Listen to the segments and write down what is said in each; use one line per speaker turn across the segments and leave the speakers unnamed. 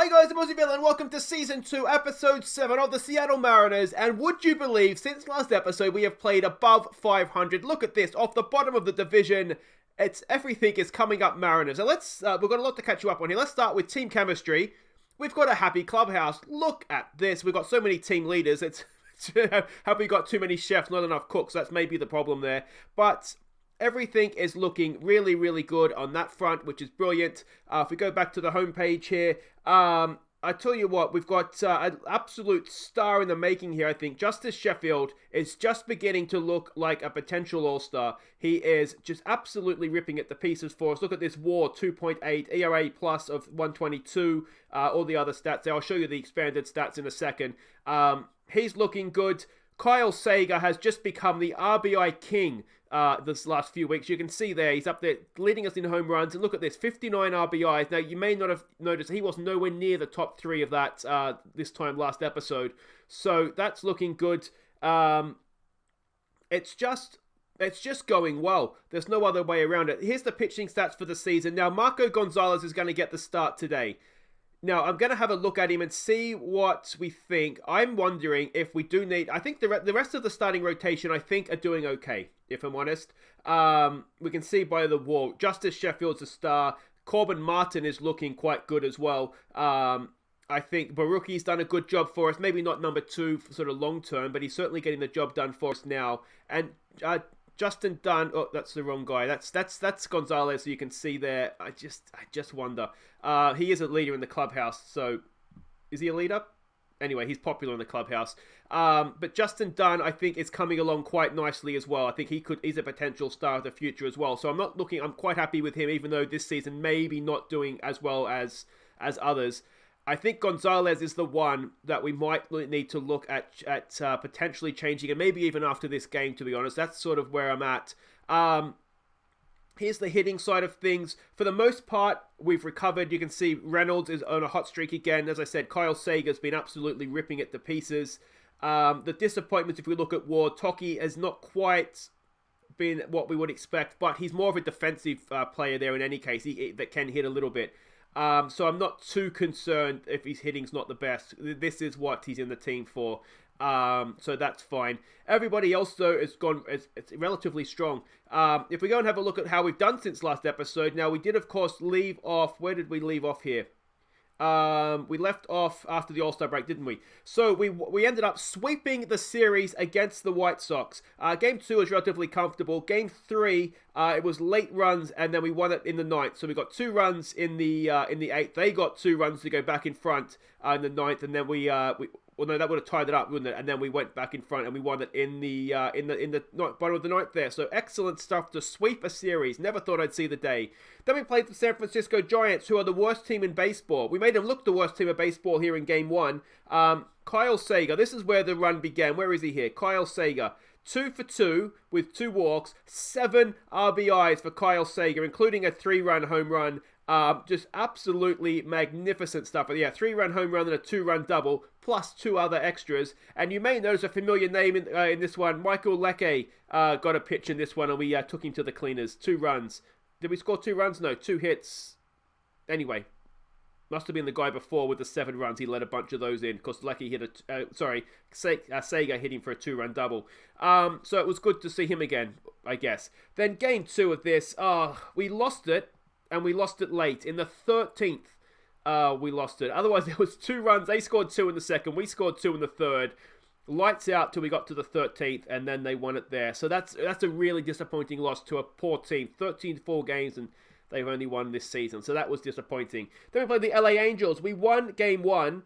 Hey guys, I'm Aussie and welcome to Season 2, Episode 7 of the Seattle Mariners. And would you believe, since last episode, we have played above 500. Look at this, off the bottom of the division, everything is coming up Mariners. And we've got a lot to catch you up on here. Let's start with team chemistry. We've got a happy clubhouse. Look at this. We've got so many team leaders. Have we got too many chefs, not enough cooks? That's maybe the problem there. But everything is looking really, really good on that front, which is brilliant. If we go back to the homepage here, I tell you what, we've got an absolute star in the making here, I think. Justice Sheffield is just beginning to look like a potential all-star. He is just absolutely ripping it to pieces for us. Look at this WAR, 2.8, ERA plus of 122, all the other stats there. I'll show you the expanded stats in a second. He's looking good. Kyle Seager has just become the RBI king this last few weeks. You can see there, he's up there leading us in home runs. And look at this, 59 RBIs. Now, you may not have noticed, he was nowhere near the top 3 of that this time last episode. So that's looking good. It's just going well. There's no other way around it. Here's the pitching stats for the season. Now, Marco Gonzales is going to get the start today. Now, I'm going to have a look at him and see what we think. I'm wondering if we do need... I think the rest of the starting rotation, I think, are doing okay, if I'm honest. We can see by the WAR. Justice Sheffield's a star. Corbin Martin is looking quite good as well. I think Baruchi's done a good job for us. Maybe not number 2 for sort of long term, but he's certainly getting the job done for us now. And Justin Dunn, oh, that's the wrong guy. That's Gonzales, so you can see there. I just wonder. He is a leader in the clubhouse, so is he a leader? Anyway, he's popular in the clubhouse. But Justin Dunn, I think, is coming along quite nicely as well. I think he's a potential star of the future as well. So I'm quite happy with him, even though this season maybe not doing as well as others. I think Gonzales is the one that we might need to look at potentially changing, and maybe even after this game, to be honest. That's sort of where I'm at. Here's the hitting side of things. For the most part, we've recovered. You can see Reynolds is on a hot streak again. As I said, Kyle Seager's been absolutely ripping it to pieces. The disappointments, if we look at Ward, Toki has not quite been what we would expect, but he's more of a defensive player there in any case, that can hit a little bit. So I'm not too concerned if his hitting's not the best. This is what he's in the team for. So that's fine. Everybody else, though, it's relatively strong. If we go and have a look at how we've done since last episode, now we did, of course, leave off. Where did we leave off here? We left off after the All-Star break, didn't we? So we ended up sweeping the series against the White Sox. Game 2 was relatively comfortable. Game 3, it was late runs, and then we won it in the 9th. So we got 2 runs in the 8th. They got 2 runs to go back in front in the 9th, and then well, no, that would have tied it up, wouldn't it? And then we went back in front and we won it in the bottom of the 9th there. So excellent stuff to sweep a series. Never thought I'd see the day. Then we played the San Francisco Giants, who are the worst team in baseball. We made them look the worst team in baseball here in Game 1. Kyle Seager, this is where the run began. Where is he here? Kyle Seager. 2 for 2 with 2 walks, 7 RBIs for Kyle Seager, including a 3-run home run. Just absolutely magnificent stuff. But yeah, 3-run home run and a 2-run double, plus 2 other extras. And you may notice a familiar name in this one. Michael Leckie got a pitch in this one, and we took him to the cleaners. 2 runs. Did we score 2 runs? No, 2 hits. Anyway, must have been the guy before with the 7 runs. He let a bunch of those in because Leckie hit Seager hit him for a 2-run double. So it was good to see him again, I guess. Then game 2 of this, we lost it. And we lost it late. In the 13th, we lost it. Otherwise, there was 2 runs. They scored 2 in the 2nd. We scored 2 in the 3rd. Lights out till we got to the 13th, and then they won it there. So that's a really disappointing loss to a poor team. 13-4 games, and they've only won this season. So that was disappointing. Then we played the LA Angels. We won Game 1,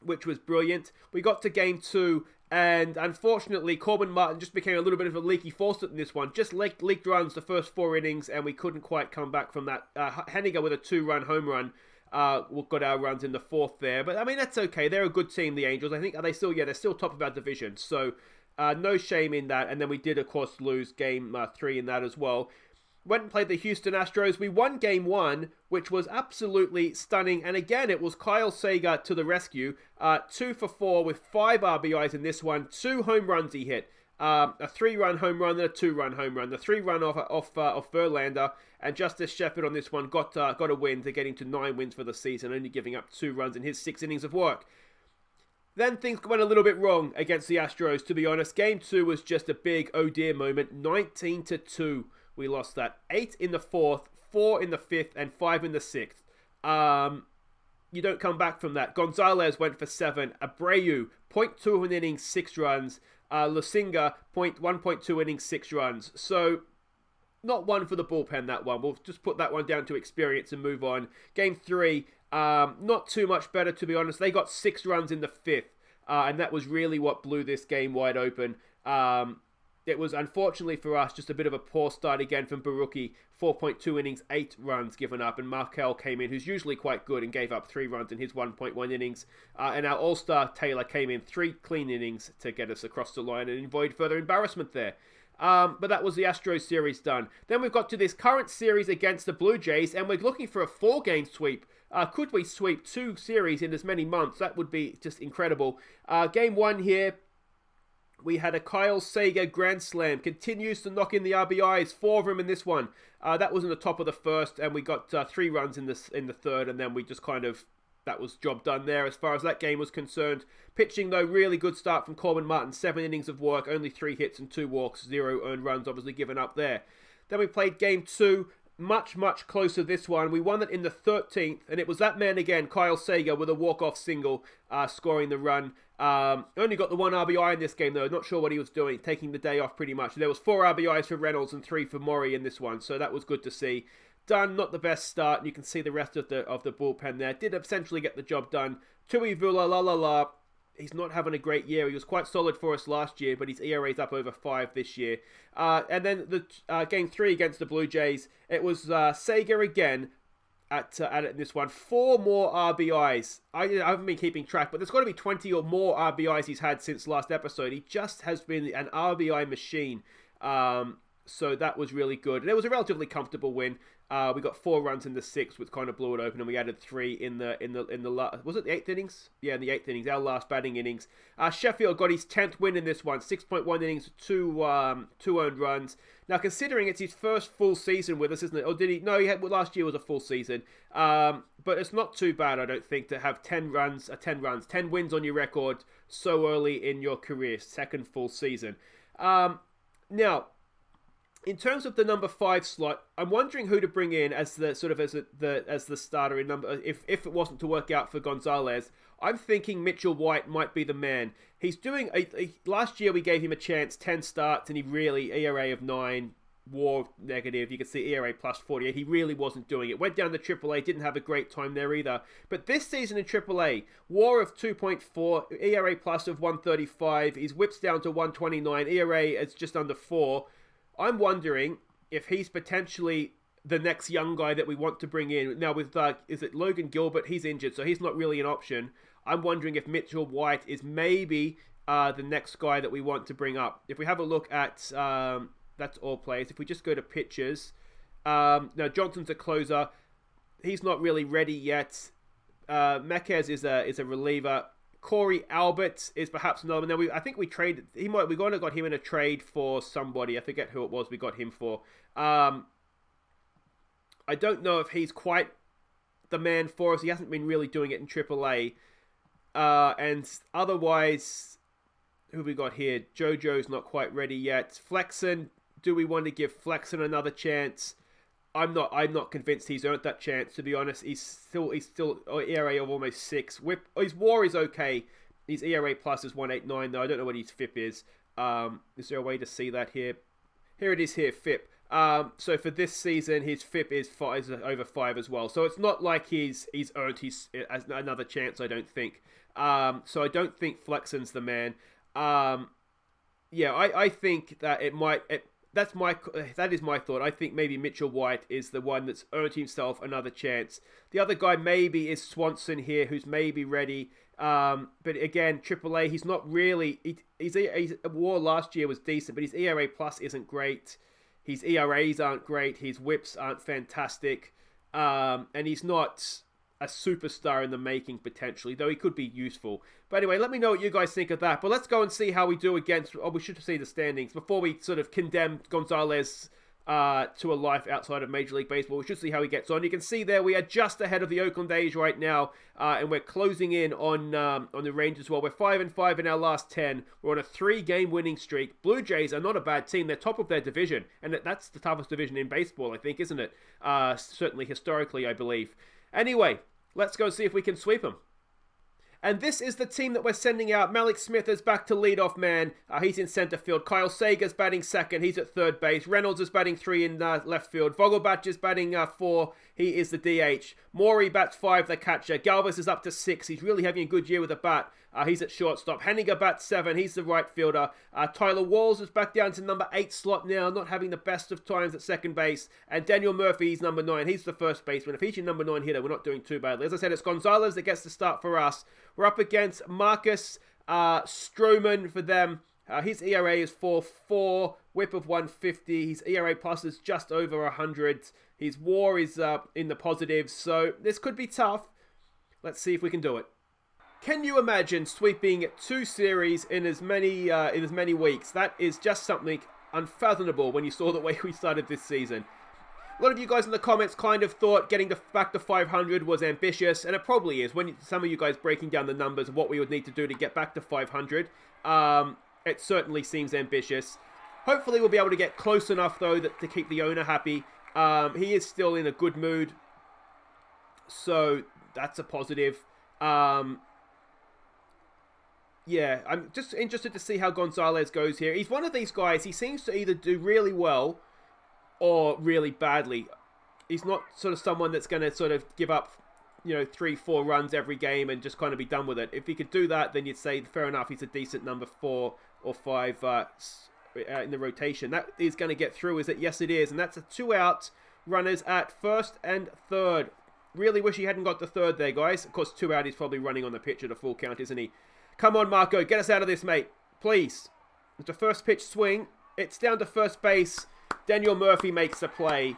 which was brilliant. We got to Game 2, and unfortunately, Corbin Martin just became a little bit of a leaky faucet in this one. Just leaked runs the first 4 innings, and we couldn't quite come back from that. Henniger with a 2-run home run got our runs in the 4th there. But, I mean, that's okay. They're a good team, the Angels. I think, they're still top of our division. So, no shame in that. And then we did, of course, lose Game 3 in that as well. Went and played the Houston Astros. We won Game 1, which was absolutely stunning. And again, it was Kyle Seager to the rescue. 2 for 4 with 5 RBIs in this one. 2 home runs he hit. A 3-run home run and a 2-run home run. The 3-run off Verlander, and Justice Shepard on this one got a win to get him to 9 wins for the season, only giving up 2 runs in his 6 innings of work. Then things went a little bit wrong against the Astros, to be honest. Game 2 was just a big oh dear moment. 19-2, we lost that. 8 in the 4th, 4 in the 5th, and 5 in the 6th. You don't come back from that. Gonzales went for 7. Abreu, 0.2 of an inning, 6 runs. Lusinga, 1.2 innings, 6 runs. So, not one for the bullpen, that one. We'll just put that one down to experience and move on. Game 3, not too much better, to be honest. They got 6 runs in the 5th, and that was really what blew this game wide open. It was, unfortunately for us, just a bit of a poor start again from Baruki. 4.2 innings, 8 runs given up, and Markel came in, who's usually quite good, and gave up 3 runs in his 1.1 innings. And our all-star Taylor came in 3 clean innings to get us across the line and avoid further embarrassment there. But that was the Astros series done. Then we've got to this current series against the Blue Jays, and we're looking for a 4-game sweep. Could we sweep 2 series in as many months? That would be just incredible. Game 1 here, we had a Kyle Seager grand slam. Continues to knock in the RBIs. 4 of them in this one. That was in the top of the 1st, and we got 3 runs in the 3rd, and then we just that was job done there as far as that game was concerned. Pitching, though, really good start from Corbin Martin. 7 innings of work, only 3 hits and 2 walks. 0 earned runs, obviously given up there. Then we played game 2. Much, much closer this one. We won it in the 13th, and it was that man again, Kyle Seager, with a walk-off single, scoring the run. Only got the 1 RBI in this game, though. Not sure what he was doing, taking the day off pretty much. There was 4 RBIs for Reynolds and 3 for Maury in this one, so that was good to see. Dunn, not the best start, and you can see the rest of the bullpen there. Did essentially get the job done. Tui Vula, he's not having a great year. He was quite solid for us last year, but his ERA's up over 5 this year. And then the game 3 against the Blue Jays, it was Seager again at it in this one. 4 more RBIs. I haven't been keeping track, but there's got to be 20 or more RBIs he's had since last episode. He just has been an RBI machine. So that was really good. And it was a relatively comfortable win. We got 4 runs in the 6th, which kind of blew it open, and we added 3 in the last, was it the 8th innings? Yeah, in the 8th innings, our last batting innings. Sheffield got his 10th win in this one, 6.1 innings, 2 earned runs. Now, considering it's his first full season with us, isn't it? Or did he? No, last year was a full season. But it's not too bad, I don't think, to have 10 wins on your record so early in your career, second full season. Now, in terms of the number 5 slot, I'm wondering who to bring in as the starter in number. If it wasn't to work out for Gonzales, I'm thinking Mitchell White might be the man. He's doing last year we gave him a chance, 10 starts, and he really ERA of 9, WAR negative. You can see ERA plus 48. He really wasn't doing it. Went down to AAA, didn't have a great time there either. But this season in AAA, WAR of 2.4, ERA plus of 135. His whips down to 129. ERA is just under 4. I'm wondering if he's potentially the next young guy that we want to bring in. Now, with is it Logan Gilbert? He's injured, so he's not really an option. I'm wondering if Mitchell White is maybe the next guy that we want to bring up. If we have a look at, that's all players. If we just go to pitchers, now Johnson's a closer. He's not really ready yet. Mekes is a reliever. Corey Albert is perhaps another one. Now, I think we traded. We got him in a trade for somebody. I forget who it was we got him for. I don't know if he's quite the man for us. He hasn't been really doing it in AAA. And otherwise, who have we got here? JoJo's not quite ready yet. Flexen. Do we want to give Flexen another chance? I'm not convinced he's earned that chance, to be honest. He's still ERA of almost 6. His WAR is okay. His ERA plus is 189, though. I don't know what his FIP is. Is there a way to see that here? Here it is here, FIP. So for this season, his FIP is over 5 as well. So it's not like he's earned another chance, I don't think. So I don't think Flexen's the man. I think that that is my thought. I think maybe Mitchell White is the one that's earned himself another chance. The other guy maybe is Swanson here, who's maybe ready. But again, AAA, he's not really. His WAR last year was decent, but his ERA plus isn't great. His ERAs aren't great. His whips aren't fantastic. And he's not a superstar in the making, potentially, though he could be useful. But anyway, let me know what you guys think of that. But let's go and see how we do against... Oh, we should see the standings before we sort of condemn Gonzales to a life outside of Major League Baseball. We should see how he gets on. You can see there we are just ahead of the Oakland A's right now, and we're closing in on the Rangers as well. We're 5-5 in our last 10. We're on a 3-game winning streak. Blue Jays are not a bad team. They're top of their division, and that's the toughest division in baseball, I think, isn't it? Certainly historically, I believe. Anyway, let's go see if we can sweep them. And this is the team that we're sending out. Malik Smith is back to leadoff man. He's in center field. Kyle Seager's batting second. He's at third base. Reynolds is batting 3 in left field. Vogelbach is batting 4. He is the DH. Morey bats 5, the catcher. Galvis is up to 6. He's really having a good year with a bat. He's at shortstop. Henniger bats 7. He's the right fielder. Tyler Walls is back down to number 8 slot now, not having the best of times at second base. And Daniel Murphy's number 9. He's the first baseman. If he's your number 9 hitter, we're not doing too badly. As I said, it's Gonzales that gets the start for us. We're up against Marcus Stroman for them. His ERA is 4.4, whip of 150. His ERA plus is just over 100. His WAR is in the positives, so this could be tough. Let's see if we can do it. Can you imagine sweeping 2 series in as many weeks? That is just something unfathomable when you saw the way we started this season. A lot of you guys in the comments kind of thought getting back to 500 was ambitious, and it probably is. When some of you guys breaking down the numbers of what we would need to do to get back to 500, it certainly seems ambitious. Hopefully we'll be able to get close enough, though, to keep the owner happy. He is still in a good mood, so that's a positive. Yeah, I'm just interested to see how Gonzales goes here. He's one of these guys, he seems to either do really well or really badly. He's not sort of someone that's going to sort of give up, 3-4 runs every game and just kind of be done with it. If he could do that, then you'd say, fair enough, he's a decent number 4 or 5 in the rotation. That is going to get through, is it? Yes, it is. And that's a 2-out runners at first and third. Really wish he hadn't got the third there, guys. Of course, 2 out, he's probably running on the pitch at a full count, isn't he? Come on, Marco, get us out of this, mate. Please. It's a first pitch swing. It's down to first base. Daniel Murphy makes the play.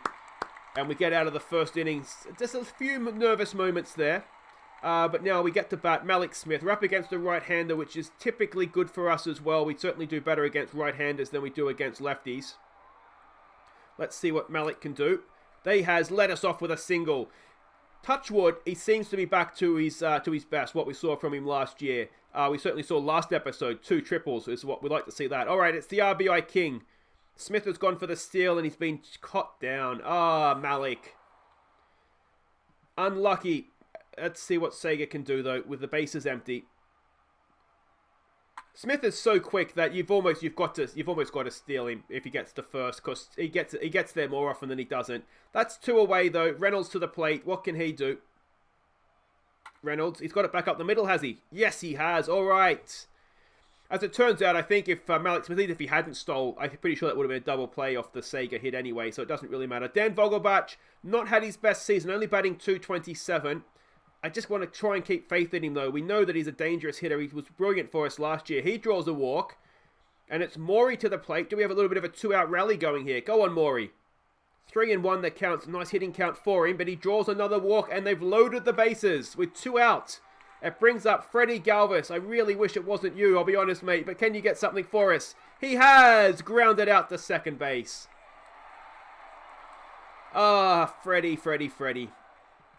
And we get out of the first innings. Just a few nervous moments there. But now we get to bat Malik Smith. We're up against a right-hander, which is typically good for us as well. We certainly do better against right-handers than we do against lefties. Let's see what Malik can do. They has let us off with a single. Touch wood, he seems to be back to his best, what we saw from him last year. We certainly saw last episode, 2 triples is what we'd like to see that. All right, it's the RBI king. Smith has gone for the steal and he's been caught down. Malik. Unlucky. Let's see what Seager can do, though, with the bases empty. Smith is so quick that you've almost got to steal him if he gets to first, because he gets there more often than he doesn't. That's 2 away, though. Reynolds to the plate. What can he do? Reynolds, he's got it back up the middle, has he? Yes, he has. All right. As it turns out, I think if Malik Smith, if he hadn't stole, I'm pretty sure that would have been a double play off the Seager hit anyway, so it doesn't really matter. Dan Vogelbach, not had his best season, only batting .227. I just want to try and keep faith in him, though. We know that he's a dangerous hitter. He was brilliant for us last year. He draws a walk, and it's Morey to the plate. Do we have a little bit of a 2-out rally going here? Go on, Morey. 3-1 that counts. Nice hitting count for him, but he draws another walk, and they've loaded the bases with 2 out. It brings up Freddie Galvis. I really wish it wasn't you, I'll be honest, mate, but can you get something for us? He has grounded out to second base. Freddie.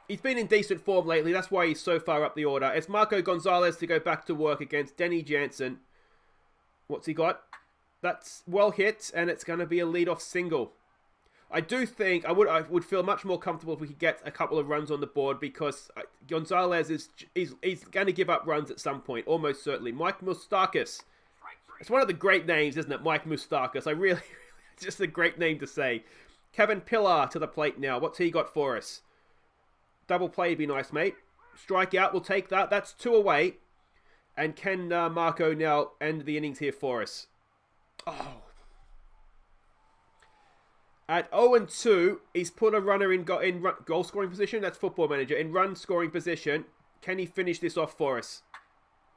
He's been in decent form lately. That's why he's so far up the order. It's Marco Gonzales to go back to work against Denny Jansen. What's he got? That's well hit, and it's going to be a leadoff single. I do think I would feel much more comfortable if we could get a couple of runs on the board, because Gonzales he's going to give up runs at some point, almost certainly. Mike Moustakas. It's one of the great names, isn't it? Mike Moustakas. It's just a great name to say. Kevin Pillar to the plate now. What's he got for us? Double play would be nice, mate. Strikeout, we'll take that. That's 2 away. And can Marco now end the innings here for us? Oh. At 0-2, he's put a runner in goal scoring position. That's Football Manager. In run scoring position. Can he finish this off for us?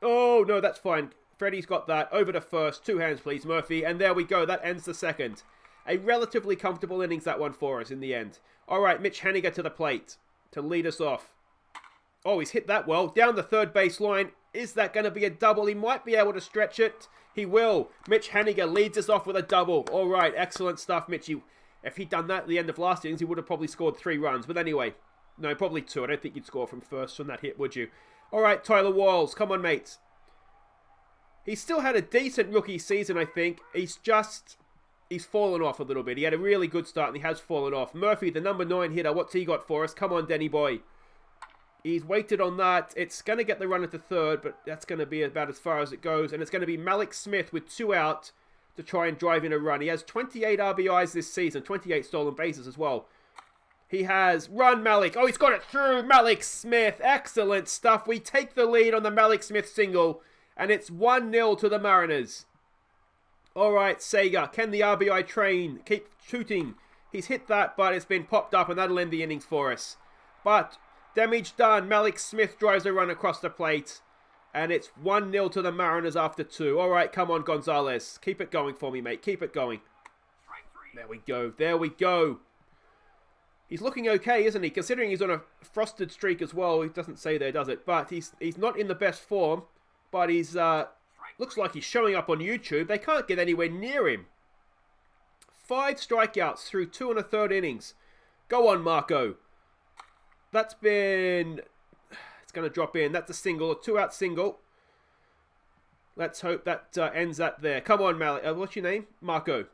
Oh, no, that's fine. Freddie's got that. Over to first. 2 hands, please, Murphy. And there we go. That ends the second. A relatively comfortable innings, that one for us in the end. All right, Mitch Henniger to the plate to lead us off. Oh, he's hit that well. Down the third base line. Is that going to be a double? He might be able to stretch it. He will. Mitch Haniger leads us off with a double. All right, excellent stuff, Mitchie. If he'd done that at the end of last innings, he would have probably scored 3 runs. But anyway, no, probably 2. I don't think you'd score from first from that hit, would you? All right, Tyler Walls. Come on, mates. He's still had a decent rookie season, I think. He's fallen off a little bit. He had a really good start, and he has fallen off. Murphy, the number 9 hitter. What's he got for us? Come on, Denny boy. He's waited on that. It's going to get the runner to third, but that's going to be about as far as it goes. And it's going to be Malik Smith with 2 out to try and drive in a run. He has 28 RBIs this season, 28 stolen bases as well. He has run Malik. Oh, he's got it through. Malik Smith. Excellent stuff. We take the lead on the Malik Smith single, and it's 1-0 to the Mariners. All right, Seager. Can the RBI train keep shooting? He's hit that, but it's been popped up, and that'll end the innings for us. But damage done. Malik Smith drives a run across the plate. And it's 1-0 to the Mariners after 2. All right, come on, Gonzales. Keep it going for me, mate. Keep it going. There we go. There we go. He's looking okay, isn't he? Considering he's on a frosted streak as well. He doesn't say there, does it? But he's not in the best form. But he's looks like he's showing up on YouTube. They can't get anywhere near him. 5 strikeouts through 2 1/3 innings. Go on, Marco. That's been... It's going to drop in. That's a single, a 2-out single. Let's hope that ends that there. Come on, Malik. What's your name? Marco.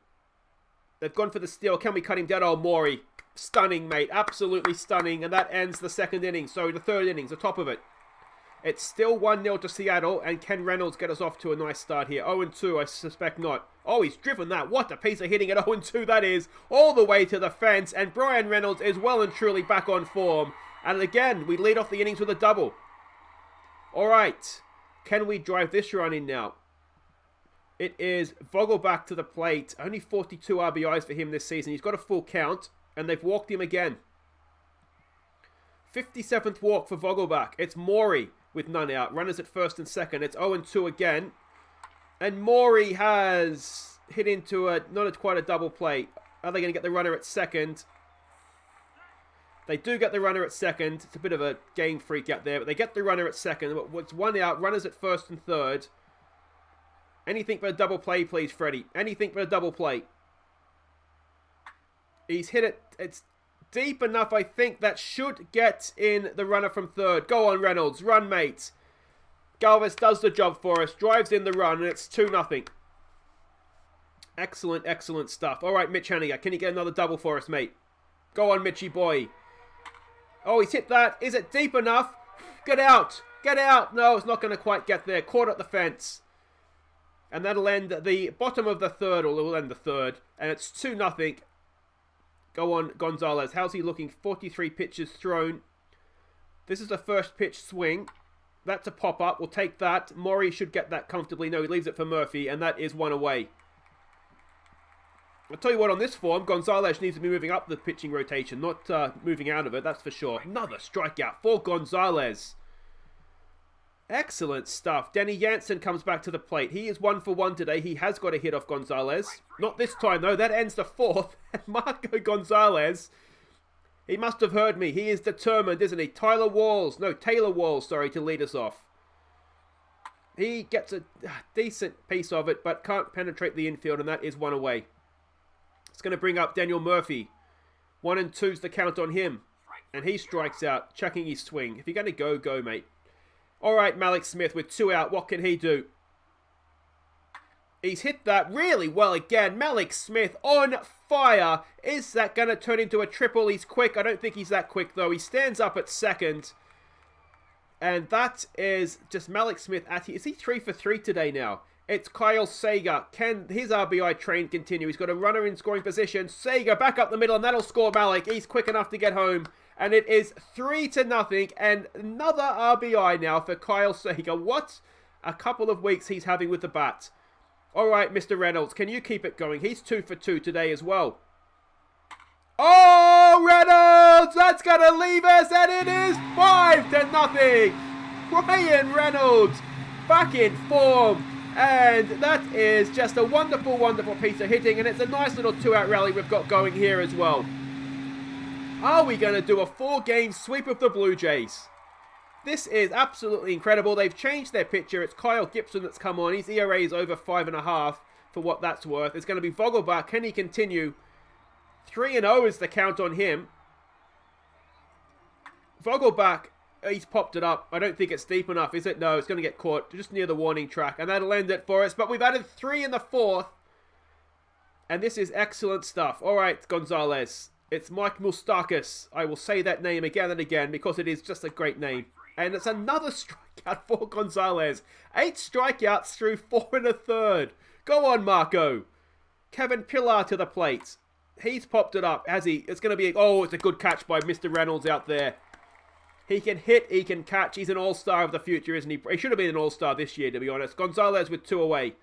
They've gone for the steal. Can we cut him down? Oh, Maury. Stunning, mate. Absolutely stunning. And that ends the second inning. So the third innings, the top of it. It's still 1-0 to Seattle. And can Reynolds get us off to a nice start here? 0-2, I suspect not. Oh, he's driven that. What a piece of hitting at 0-2 that is. All the way to the fence. And Brian Reynolds is well and truly back on form. And again, we lead off the innings with a double. All right. Can we drive this run in now? It is Vogelbach to the plate. Only 42 RBIs for him this season. He's got a full count. And they've walked him again. 57th walk for Vogelbach. It's Maury with none out. Runners at first and second. It's 0-2 again. And Maury has hit into quite a double play. Are they going to get the runner at second? They do get the runner at second. It's a bit of a game freak out there, but they get the runner at second. It's 1 out. Runners at first and third. Anything but a double play, please, Freddie. Anything but a double play. He's hit it. It's deep enough, I think. That should get in the runner from third. Go on, Reynolds. Run, mate. Galvis does the job for us. Drives in the run, and it's 2-0. Excellent, excellent stuff. All right, Mitch Haniger. Can you get another double for us, mate? Go on, Mitchie boy. Oh, he's hit that. Is it deep enough? Get out. Get out. No, it's not going to quite get there. Caught at the fence. And that'll end the bottom of the third, or it'll end the third. And it's 2-0. Go on, Gonzales. How's he looking? 43 pitches thrown. This is the first pitch swing. That's a pop-up. We'll take that. Maury should get that comfortably. No, he leaves it for Murphy, and that is 1 away. I'll tell you what, on this form, Gonzales needs to be moving up the pitching rotation, not moving out of it, that's for sure. Another strikeout for Gonzales. Excellent stuff. Denny Jansen comes back to the plate. He is 1 for 1 today. He has got a hit off Gonzales. Not this time, though. That ends the fourth. Marco Gonzales, he must have heard me. He is determined, isn't he? Taylor Walls, to lead us off. He gets a decent piece of it, but can't penetrate the infield, and that is 1 away. It's going to bring up Daniel Murphy. 1-2's the count on him. And he strikes out, checking his swing. If you're going to go, go, mate. All right, Malik Smith with 2 out. What can he do? He's hit that really well again. Malik Smith on fire. Is that going to turn into a triple? He's quick. I don't think he's that quick, though. He stands up at second. And that is just Malik Smith. Is he 3 for 3 today now? It's Kyle Seager. Can his RBI train continue? He's got a runner in scoring position. Seager back up the middle, and that'll score Malik. He's quick enough to get home. And it is 3-0, and another RBI now for Kyle Seager. What a couple of weeks he's having with the bat. All right, Mr. Reynolds, can you keep it going? He's 2 for 2 today as well. Oh, Reynolds! That's going to leave us, and it is 5-0. Brian Reynolds back in form. And that is just a wonderful, wonderful piece of hitting. And it's a nice little 2-out rally we've got going here as well. Are we going to do a 4-game sweep of the Blue Jays? This is absolutely incredible. They've changed their pitcher. It's Kyle Gibson that's come on. His ERA is over 5.5 for what that's worth. It's going to be Vogelbach. Can he continue? 3-0 is the count on him. Vogelbach, he's popped it up. I don't think it's deep enough, is it? No, it's going to get caught just near the warning track. And that'll end it for us. But we've added 3 in the 4th. And this is excellent stuff. All right, Gonzales. It's Mike Moustakas. I will say that name again and again because it is just a great name. And it's another strikeout for Gonzales. 8 strikeouts through 4 1/3. Go on, Marco. Kevin Pillar to the plate. He's popped it up, has he? It's going to be... Oh, it's a good catch by Mr. Reynolds out there. He can hit, he can catch. He's an all-star of the future, isn't he? He should have been an all-star this year, to be honest. Gonzales with 2 away.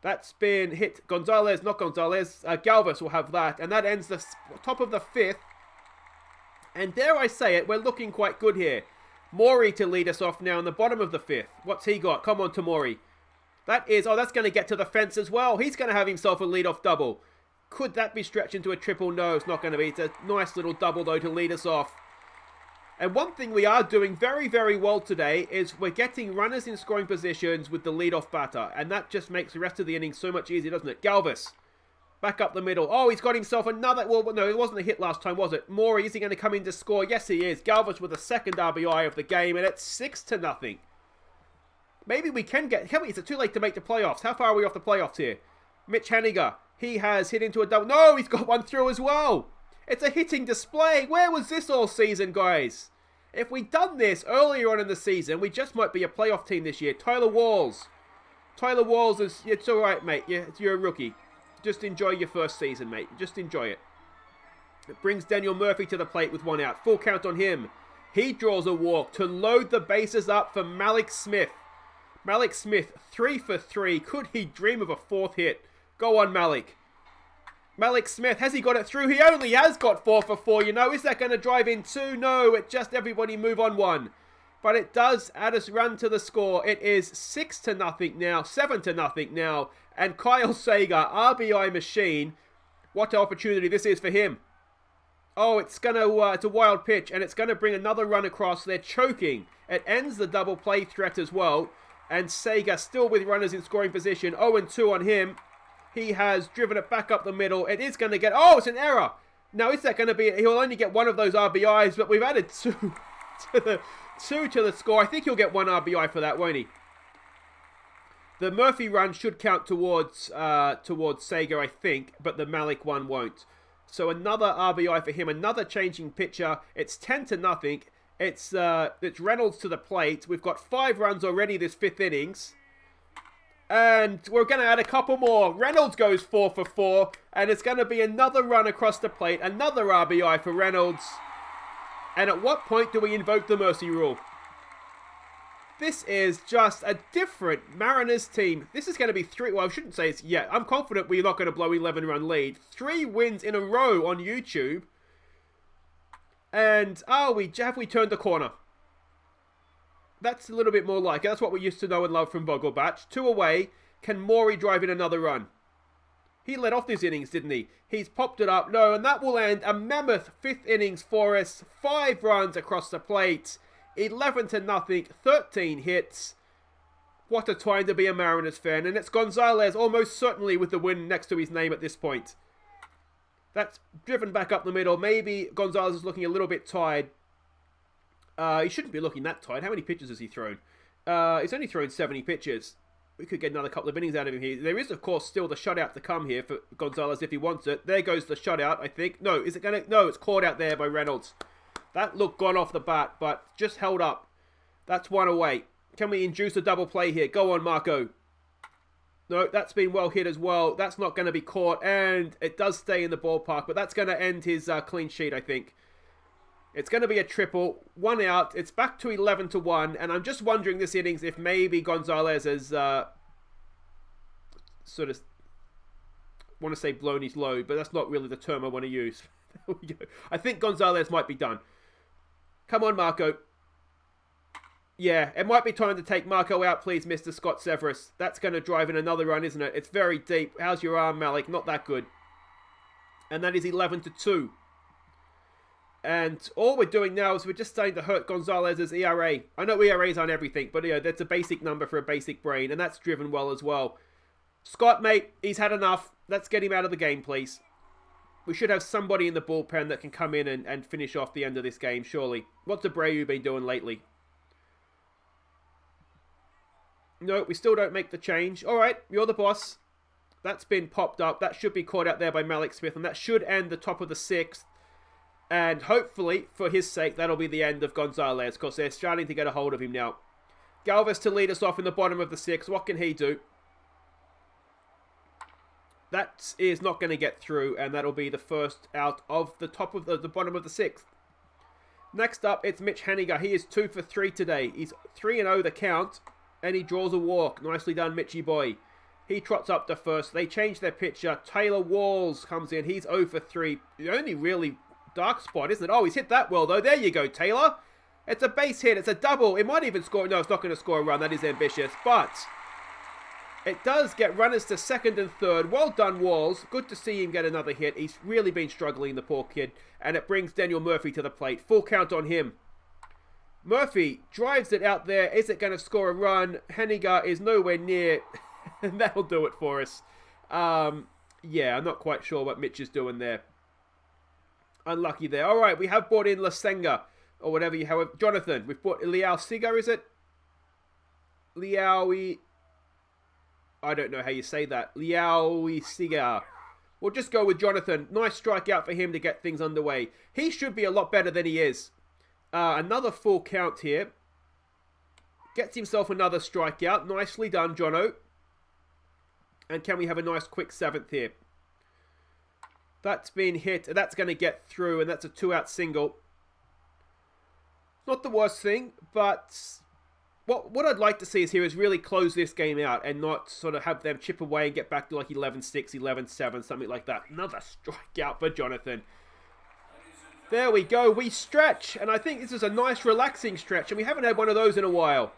That's been hit. Gonzales, not Gonzales. Galvis will have that. And that ends the top of the 5th. And dare I say it, we're looking quite good here. Maury to lead us off now in the bottom of the 5th. What's he got? Come on, Tamori. That is... Oh, that's going to get to the fence as well. He's going to have himself a leadoff double. Could that be stretched into a triple? No, it's not going to be. It's a nice little double, though, to lead us off. And one thing we are doing very, very well today is we're getting runners in scoring positions with the leadoff batter. And that just makes the rest of the inning so much easier, doesn't it? Galvis. Back up the middle. Oh, he's got himself another... Well, no, it wasn't a hit last time, was it? Maury, is he going to come in to score? Yes, he is. Galvis with the second RBI of the game, and it's 6-0. Maybe we can get... Is it too late to make the playoffs? How far are we off the playoffs here? Mitch Haniger. He has hit into a double... No, he's got one through as well. It's a hitting display. Where was this all season, guys? If we'd done this earlier on in the season, we just might be a playoff team this year. Tyler Walls. Tyler Walls is... It's all right, mate. You're a rookie. Just enjoy your first season, mate. Just enjoy it. It brings Daniel Murphy to the plate with 1 out. Full count on him. He draws a walk to load the bases up for Malik Smith. Malik Smith, 3 for 3. Could he dream of a 4th hit? Go on, Malik. Malik Smith, has he got it through? He only has got 4 for 4, you know. Is that going to drive in 2? No, it just everybody move on 1. But it does add us run to the score. It is 6-0 now, 7-0 now. And Kyle Seager, RBI machine. What an opportunity this is for him. Oh, it's a wild pitch, and it's going to bring another run across. They're choking. It ends the double play threat as well. And Seager still with runners in scoring position. 0-2 on him. He has driven it back up the middle. It is going to get... Oh, it's an error. Now, is that going to be... He'll only get 1 of those RBIs, but we've added 2 to the score. I think he'll get 1 RBI for that, won't he? The Murphy run should count towards Seager, I think, but the Malik one won't. So another RBI for him, another changing pitcher. It's 10-0. It's Reynolds to the plate. We've got 5 runs already this 5th innings. And we're going to add a couple more. Reynolds goes 4 for 4. And it's going to be another run across the plate. Another RBI for Reynolds. And at what point do we invoke the mercy rule? This is just a different Mariners team. This is going to be 3... Well, I shouldn't say it's yet. I'm confident we're not going to blow 11-run lead. 3 wins in a row on YouTube. And have we turned the corner? That's a little bit more like it. That's what we used to know and love from Vogelbach. 2 away. Can Maury drive in another run? He led off this innings, didn't he? He's popped it up. No, and that will end a mammoth 5th innings for us. 5 runs across the plate. 11-0, 13 hits. What a time to be a Mariners fan. And it's Gonzales almost certainly with the win next to his name at this point. That's driven back up the middle. Maybe Gonzales is looking a little bit tired. He shouldn't be looking that tired. How many pitches has he thrown? He's only thrown 70 pitches. We could get another couple of innings out of him here. There is, of course, still the shutout to come here for Gonzales if he wants it. There goes the shutout, I think. No, is it going to... No, it's caught out there by Reynolds. That looked gone off the bat, but just held up. That's 1 away. Can we induce a double play here? Go on, Marco. No, that's been well hit as well. That's not going to be caught, and it does stay in the ballpark, but that's going to end his clean sheet, I think. It's going to be a triple. 1 out. It's back to 11-1, and I'm just wondering this innings if maybe Gonzales has sort of... want to say blown his load, but that's not really the term I want to use. There we go. I think Gonzales might be done. Come on, Marco. Yeah, it might be time to take Marco out, please, Mr. Scott Severus. That's going to drive in another run, isn't it? It's very deep. How's your arm, Malik? Not that good. And that is 11-2. And all we're doing now is we're just starting to hurt Gonzalez's ERA. I know ERAs aren't everything, but that's a basic number for a basic brain, and that's driven well as well. Scott, mate, he's had enough. Let's get him out of the game, please. We should have somebody in the bullpen that can come in and finish off the end of this game, surely. What's Abreu been doing lately? No, we still don't make the change. All right, you're the boss. That's been popped up. That should be caught out there by Malik Smith, and that should end the top of the 6th. And hopefully, for his sake, that'll be the end of Gonzalez, because they're starting to get a hold of him now. Galvis to lead us off in the bottom of the 6th. What can he do? That is not going to get through, and that'll be the first out of the top of the bottom of the 6th. Next up, it's Mitch Haniger. He is 2 for 3 today. He's 3-0 the count, and he draws a walk. Nicely done, Mitchy boy. He trots up to first. They change their pitcher. Taylor Walls comes in. He's 0 for 3. The only really dark spot, isn't it? Oh, he's hit that well, though. There you go, Taylor. It's a base hit. It's a double. It might even score. No, it's not going to score a run. That is ambitious. But it does get runners to second and third. Well done, Walls. Good to see him get another hit. He's really been struggling, the poor kid. And it brings Daniel Murphy to the plate. Full count on him. Murphy drives it out there. Is it going to score a run? Haniger is nowhere near. And that'll do it for us. Yeah, I'm not quite sure what Mitch is doing there. Unlucky there. All right, we have brought in Lasenga. Or whatever you have. Jonathan. We've brought Liao Seager, is it? Liao... I don't know how you say that. Liao Seager. We'll just go with Jonathan. Nice strikeout for him to get things underway. He should be a lot better than he is. Another full count here. Gets himself another strikeout. Nicely done, Jono. And can we have a nice quick 7th here? That's been hit. That's going to get through, and that's a 2-out single. Not the worst thing, but what I'd like to see is really close this game out and not sort of have them chip away and get back to like 11-6, 11-7, something like that. Another strikeout for Jonathan. There we go. We stretch, and I think this is a nice relaxing stretch, and we haven't had one of those in a while.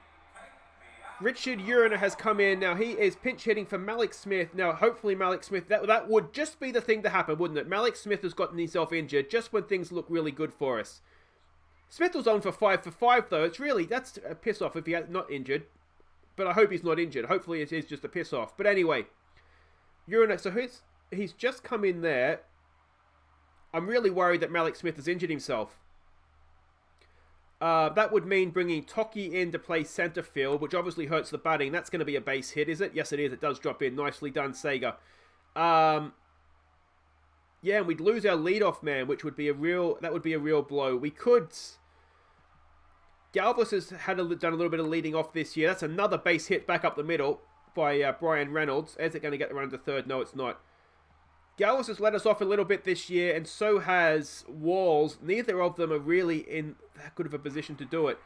Richard Uriner has come in. Now, he is pinch hitting for Malik Smith. Now, hopefully Malik Smith, that would just be the thing to happen, wouldn't it? Malik Smith has gotten himself injured just when things look really good for us. Smith was on for 5 for 5, though. That's a piss off if he's not injured. But I hope he's not injured. Hopefully it is just a piss off. But anyway, Uriner, so he's just come in there. I'm really worried that Malik Smith has injured himself. That would mean bringing Toki in to play center field, which obviously hurts the batting. That's going to be a base hit, is it? Yes, it is. It does drop in. Nicely done, Seager. Yeah, and we'd lose our leadoff man, which would be a real blow. We could. Galvis has done a little bit of leading off this year. That's another base hit back up the middle by Brian Reynolds. Is it going to get around to third? No, it's not. Galvis has let us off a little bit this year, and so has Walls. Neither of them are really in that good of a position to do it.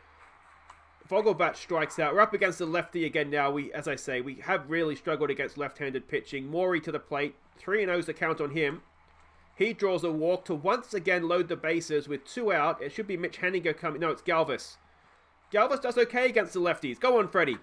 Vogelbach strikes out. We're up against the lefty again now. As I say, we have really struggled against left-handed pitching. Maury to the plate. 3-0's the count on him. He draws a walk to once again load the bases with 2 out. It should be Mitch Haniger coming. No, it's Galvis. Galvis does okay against the lefties. Go on, Freddie.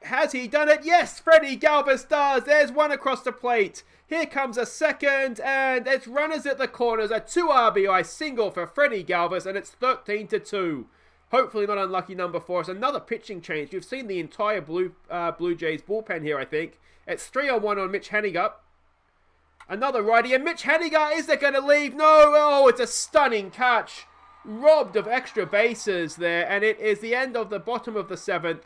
Has he done it? Yes, Freddie Galvis does. There's one across the plate. Here comes a second, and it's runners at the corners. A 2 RBI single for Freddie Galvis, and it's 13-2. Hopefully not unlucky number for us. Another pitching change. You've seen the entire Blue Jays bullpen here, I think. It's 3-on-1 on Mitch Haniger. Another righty, and Mitch Haniger, is it going to leave? No, oh, it's a stunning catch. Robbed of extra bases there, and it is the end of the bottom of the 7th.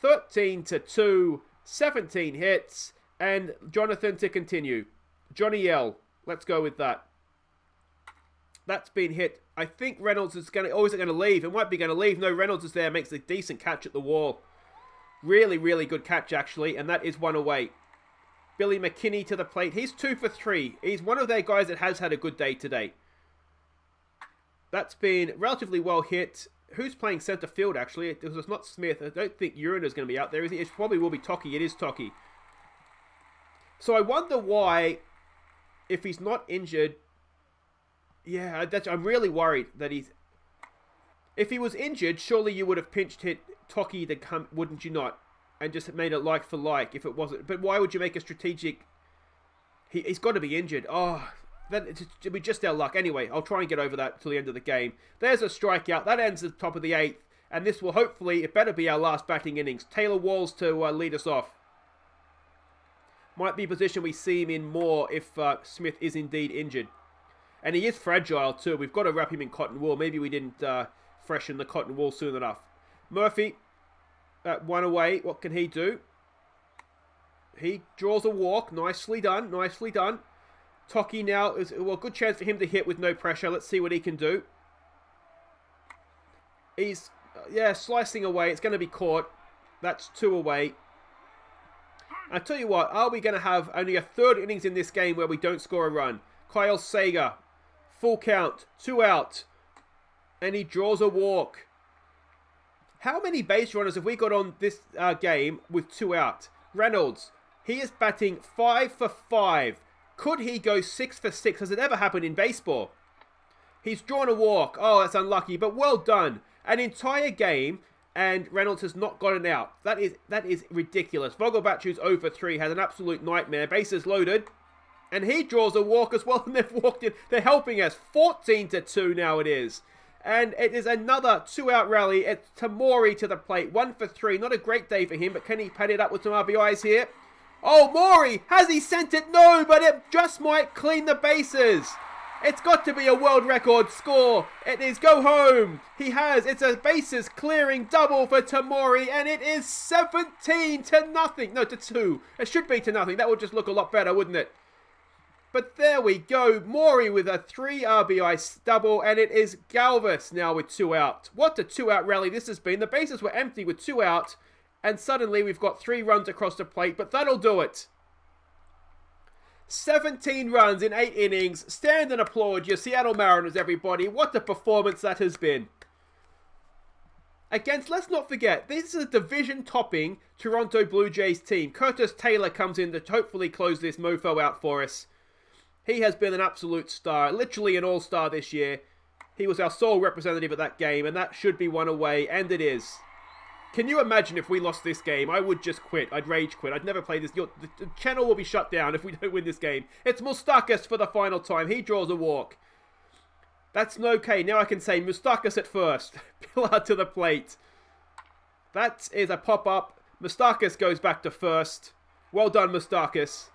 13-2, 17 hits, and Jonathan to continue. Johnny L, let's go with that. That's been hit. I think Reynolds is going to, oh, is it going to leave? It might be going to leave. No, Reynolds is there, makes a decent catch at the wall. Really, really good catch, actually, and that is one away. Billy McKinney to the plate. He's 2 for 3. He's one of their guys that has had a good day today. That's been relatively well hit. Who's playing center field, actually? It was not Smith. I don't think Urina's going to be out there, is he? It probably will be Toki. It is Toki. So I wonder why, if he's not injured... Yeah, I'm really worried that he's... If he was injured, surely you would have pinched hit Toki to come, wouldn't you not? And just made it like for like if it wasn't. But why would you make a strategic... He's got to be injured. Oh, It'll be just our luck. Anyway, I'll try and get over that till the end of the game. There's a strikeout. That ends at the top of the 8th. And this will hopefully, it better be our last batting innings. Taylor Walls to lead us off. Might be a position we see him in more if Smith is indeed injured. And he is fragile too. We've got to wrap him in cotton wool. Maybe we didn't freshen the cotton wool soon enough. Murphy, one away. What can he do? He draws a walk. Nicely done. Nicely done. Toki now is, well, good chance for him to hit with no pressure. Let's see what he can do. He's, yeah, slicing away. It's going to be caught. That's 2 away. I tell you what, are we going to have only a 3rd innings in this game where we don't score a run? Kyle Seager, full count, 2 out. And he draws a walk. How many base runners have we got on this game with 2 out? Reynolds, he is batting 5 for 5. Could he go 6 for 6? Has it ever happened in baseball? He's drawn a walk. Oh, that's unlucky, but well done. An entire game, and Reynolds has not gotten out. That is ridiculous. Vogelbach's 0 for 3 has an absolute nightmare. Bases loaded. And he draws a walk as well, and they've walked in. They're helping us. 14-2 now it is. And it is another 2-out rally. It's Tamori to the plate. 1 for 3. Not a great day for him, but can he pad it up with some RBIs here? Oh, Maury! Has he sent it? No, but it just might clean the bases. It's got to be a world record score. It is go home. He has. It's a bases clearing double for Tamori, and it is 17-0. No, to 2. It should be to nothing. That would just look a lot better, wouldn't it? But there we go. Maury with a 3 RBI double, and it is Galvis now with 2 out. What a 2-out rally this has been. The bases were empty with 2 out, and suddenly we've got 3 runs across the plate, but that'll do it. 17 runs in 8 innings. Stand and applaud your Seattle Mariners, everybody. What a performance that has been. Against, let's not forget, this is a division-topping Toronto Blue Jays team. Curtis Taylor comes in to hopefully close this mofo out for us. He has been an absolute star, literally an all-star this year. He was our sole representative at that game, and that should be 1 away, and it is. Can you imagine if we lost this game? I would just quit. I'd rage quit. I'd never play this. The channel will be shut down if we don't win this game. It's Moustakas for the final time. He draws a walk. That's okay. Now I can say Moustakas at first. Pillar to the plate. That is a pop-up. Moustakas goes back to first. Well done, Moustakas.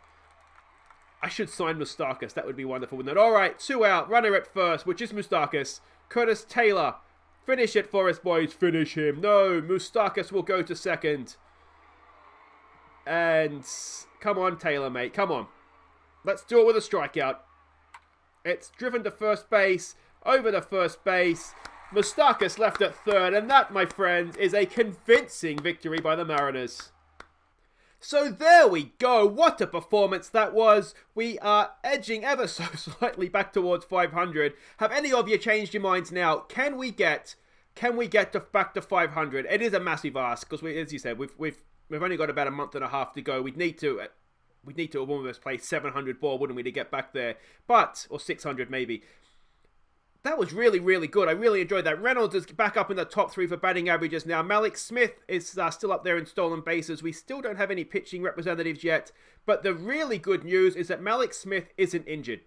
I should sign Moustakas. That would be wonderful, wouldn't it? All right, 2 out. Runner at first, which is Moustakas. Curtis Taylor. Finish it for us, boys. Finish him. No, Moustakas will go to second. And come on, Taylor, mate. Come on. Let's do it with a strikeout. It's driven to first base. Over to first base. Moustakas left at third. And that, my friends, is a convincing victory by the Mariners. So there we go. What a performance that was. We are edging ever so slightly back towards 500. Have any of you changed your minds now? Can we get back to 500? It is a massive ask because, as you said, we've only got about a month and a half to go. We'd need to almost play 700 ball, wouldn't we, to get back there? Or 600 maybe. That was really, really good. I really enjoyed that. Reynolds is back up in the top 3 for batting averages now. Malik Smith is still up there in stolen bases. We still don't have any pitching representatives yet. But the really good news is that Malik Smith isn't injured.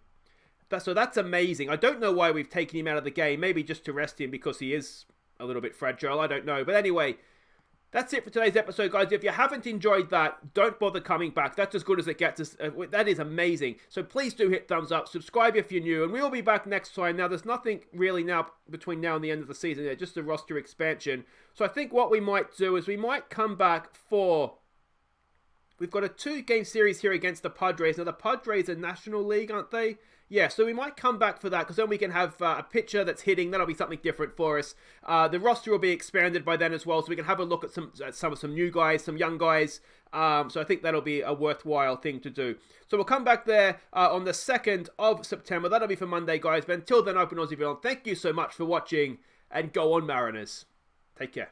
So that's amazing. I don't know why we've taken him out of the game. Maybe just to rest him because he is a little bit fragile. I don't know. But anyway, that's it for today's episode, guys. If you haven't enjoyed that, don't bother coming back. That's as good as it gets. That is amazing. So please do hit thumbs up. Subscribe if you're new. And we'll be back next time. Now, there's nothing really now between now and the end of the season. Just a roster expansion. So I think what we might do is we might come back for... We've got a 2-game series here against the Padres. Now, the Padres are National League, aren't they? Yeah, so we might come back for that because then we can have a pitcher that's hitting. That'll be something different for us. The roster will be expanded by then as well, so we can have a look at some new guys, some young guys. So I think that'll be a worthwhile thing to do. So we'll come back there on the 2nd of September. That'll be for Monday, guys. But until then, Open Aussieville. Thank you so much for watching, and go on, Mariners. Take care.